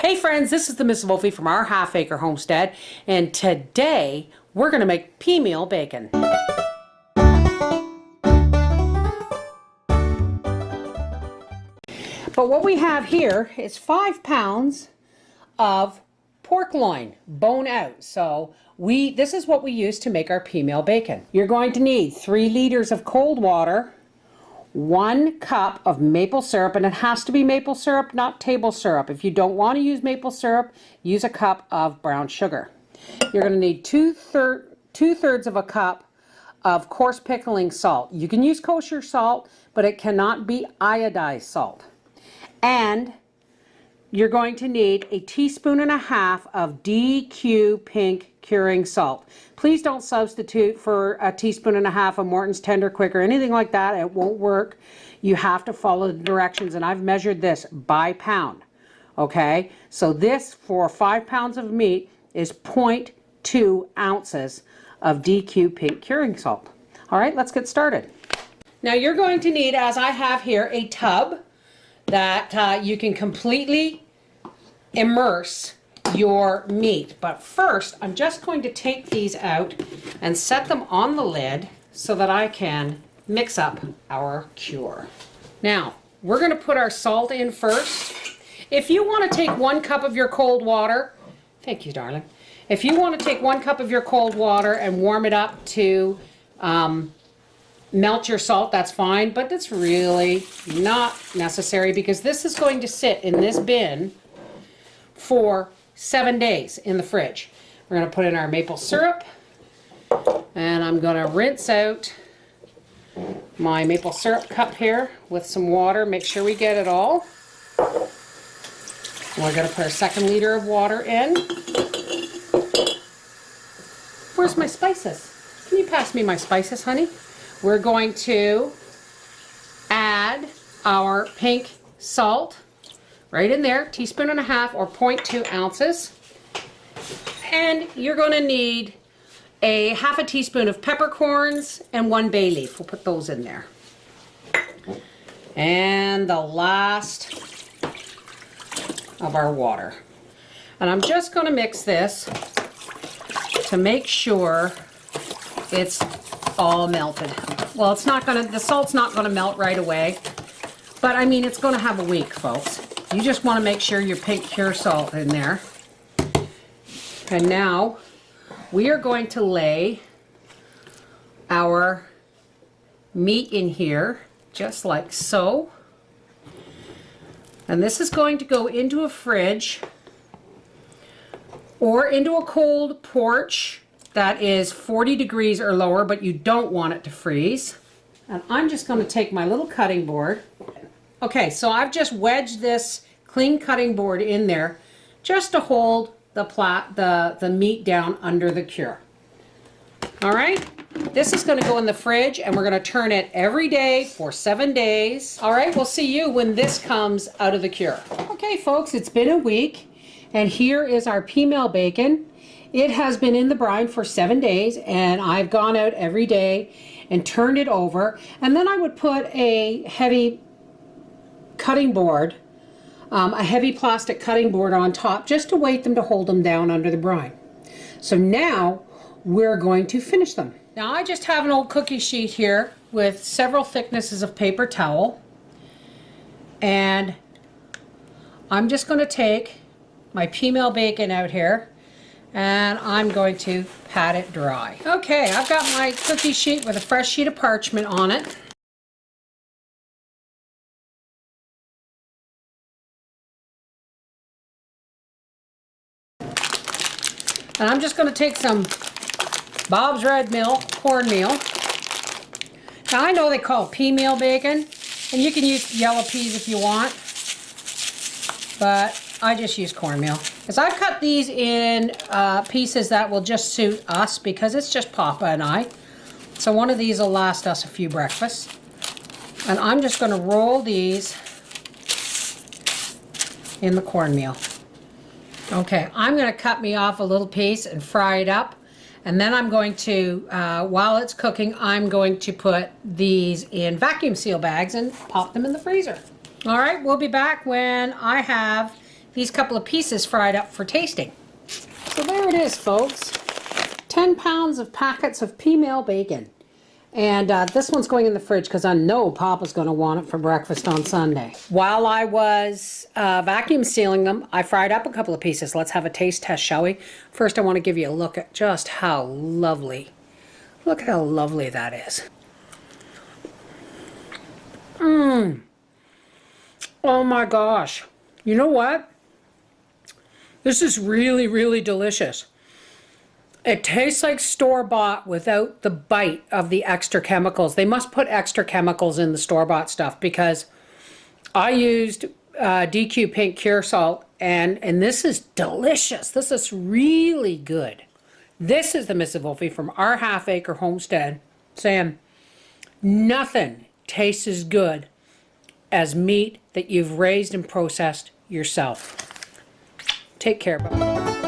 Hey friends, this is the Mrs. Wolfie from Our Half Acre Homestead, and today we're going to make peameal bacon. But what we have here is 5 pounds of pork loin, bone out. So this is what we use to make our peameal bacon. You're going to need 3 liters of cold water, 1 cup of maple syrup, and it has to be maple syrup, not table syrup. If you don't want to use maple syrup, use a cup of brown sugar. You're going to need two-thirds of a cup of coarse pickling salt. You can use kosher salt, but it cannot be iodized salt. And you're going to need a teaspoon and a half of DQ pink curing salt. Please don't substitute for a teaspoon and a half of Morton's Tender Quick or anything like that. It won't work. You have to follow the directions, and I've measured this by pound. Okay, so this for 5 pounds of meat is 0.2 ounces of DQ pink curing salt. All right, let's get started. Now you're going to need, as I have here, a tub that you can completely immerse your meat. But first, I'm just going to take these out and set them on the lid so that I can mix up our cure. Now, we're going to put our salt in first. If you want to take 1 cup of your cold water, thank you, darling. If you want to take 1 cup of your cold water and warm it up to melt your salt, that's fine, but it's really not necessary because this is going to sit in this bin for 7 days in the fridge. We're going to put in our maple syrup, and I'm going to rinse out my maple syrup cup here with some water. Make sure we get it all. We're going to put our 2 liter of water in. Where's my spices? Can you pass me my spices, honey? We're going to add our pink salt right in there, teaspoon and a half or 0.2 ounces. And you're going to need a half a teaspoon of peppercorns and 1 bay leaf. We'll put those in there. And the last of our water. And I'm just going to mix this to make sure it's all melted. Well, it's not going to, the salt's not going to melt right away, but I mean, it's going to have a week, folks. You just want to make sure your pink cure salt in there. And now we are going to lay our meat in here, just like so. And this is going to go into a fridge or into a cold porch that is 40 degrees or lower, but you don't want it to freeze. And I'm just going to take my little cutting board. Okay, so I've just wedged this clean cutting board in there just to hold the meat down under the cure. All right, this is going to go in the fridge, and we're going to turn it every day for 7 days. All right, we'll see you when this comes out of the cure. Okay, folks, it's been a week, and here is our peameal bacon. It has been in the brine for 7 days, and I've gone out every day and turned it over, and then I would put a heavy cutting board, a heavy plastic cutting board on top just to weight them to hold them down under the brine. So now we're going to finish them. Now I just have an old cookie sheet here with several thicknesses of paper towel, and I'm just going to take my peameal bacon out here and I'm going to pat it dry. Okay, I've got my cookie sheet with a fresh sheet of parchment on it. And I'm just going to take some Bob's Red Mill cornmeal. Now I know they call it peameal bacon, and you can use yellow peas if you want, but I just use cornmeal. Because I've cut these in pieces that will just suit us because it's just Papa and I. So one of these will last us a few breakfasts. And I'm just going to roll these in the cornmeal. Okay, I'm going to cut me off a little piece and fry it up. And then I'm going to, while it's cooking, I'm going to put these in vacuum seal bags and pop them in the freezer. All right, we'll be back when I have these couple of pieces fried up for tasting. So there it is, folks. 10 pounds of packets of peameal bacon. And this one's going in the fridge because I know Papa's going to want it for breakfast on Sunday. While I was vacuum sealing them, I fried up a couple of pieces. Let's have a taste test, shall we? First, I want to give you a look at just how lovely. Look at how lovely that is. Mmm. Oh my gosh. You know what? This is really, really delicious. It tastes like store-bought without the bite of the extra chemicals. They must put extra chemicals in the store-bought stuff because I used DQ Pink Cure Salt and this is delicious. This is really good. This is the Mrs. Wolfie from Our Half Acre Homestead saying nothing tastes as good as meat that you've raised and processed yourself. Take care. Bye.